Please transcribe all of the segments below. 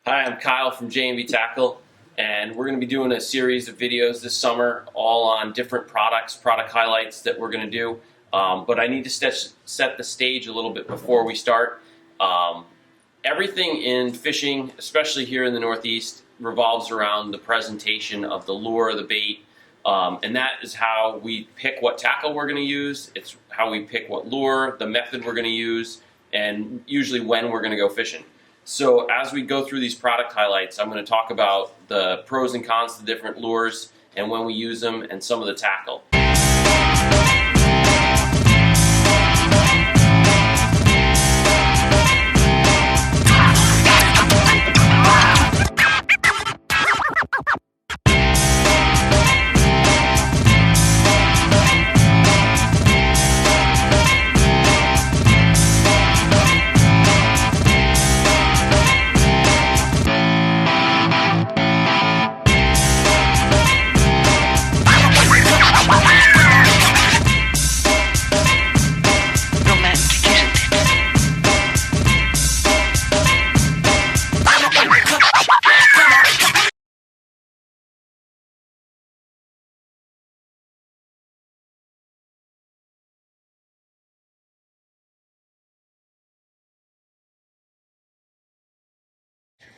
Hi, I'm Kyle from J&B Tackle, and we're going to be doing a series of videos this summer all on different products, product highlights that we're going to do. But I need to set the stage a little bit before we start. Everything in fishing, especially here in the Northeast, revolves around the presentation of the lure, the bait, and that is how we pick what tackle we're going to use. It's how we pick what lure, the method we're going to use, and usually when we're going to go fishing. So as we go through these product highlights, I'm going to talk about the pros and cons of the different lures and when we use them and some of the tackle.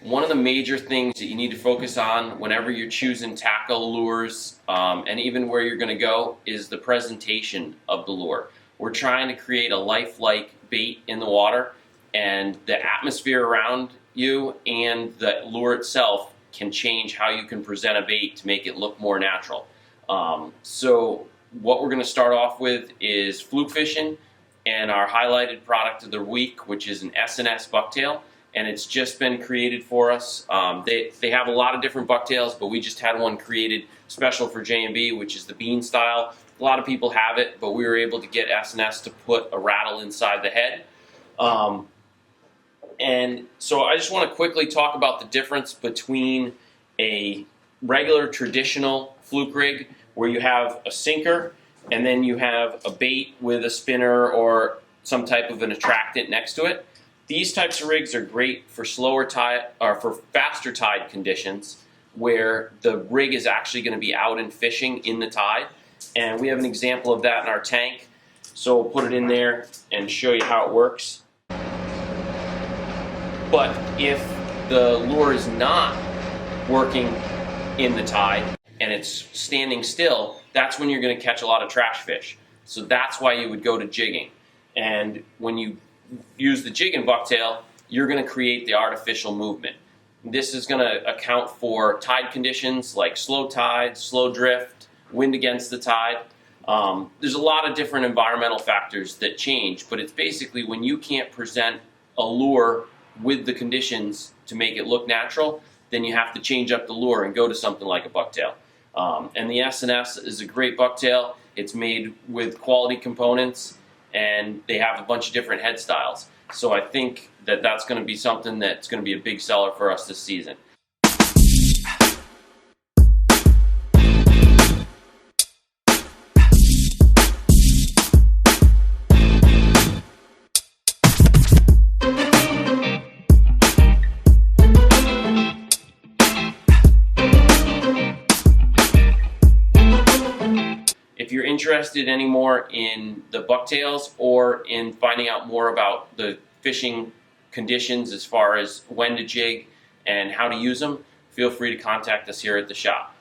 One of the major things that you need to focus on whenever you're choosing tackle, lures, and even where you're going to go is the presentation of the lure. We're trying to create a lifelike bait in the water, and the atmosphere around you and the lure itself can change how you can present a bait to make it look more natural. So what we're going to start off with is fluke fishing and our highlighted product of the week, which is an S&S bucktail. And it's just been created for us. They have a lot of different bucktails, but we just had one created special for J&B, which is the bean style. A lot of people have it, but we were able to get S&S to put a rattle inside the head. And so I just want to quickly talk about the difference between a regular traditional fluke rig where you have a sinker and then you have a bait with a spinner or some type of an attractant next to it. These types of rigs are great for slower tide or for faster tide conditions where the rig is actually going to be out and fishing in the tide. And we have an example of that in our tank. So we'll put it in there and show you how it works. But if the lure is not working in the tide and it's standing still, that's when you're going to catch a lot of trash fish. So that's why you would go to jigging. And when you use the jig and bucktail, you're going to create the artificial movement. This is going to account for tide conditions like slow tide, slow drift, wind against the tide. There's a lot of different environmental factors that change, but it's basically when you can't present a lure with the conditions to make it look natural, then you have to change up the lure and go to something like a bucktail. And the S&S is a great bucktail. It's made with quality components, and they have a bunch of different head styles. So I think that that's going to be something that's going to be a big seller for us this season. If you're interested anymore in the bucktails or in finding out more about the fishing conditions as far as when to jig and how to use them, feel free to contact us here at the shop.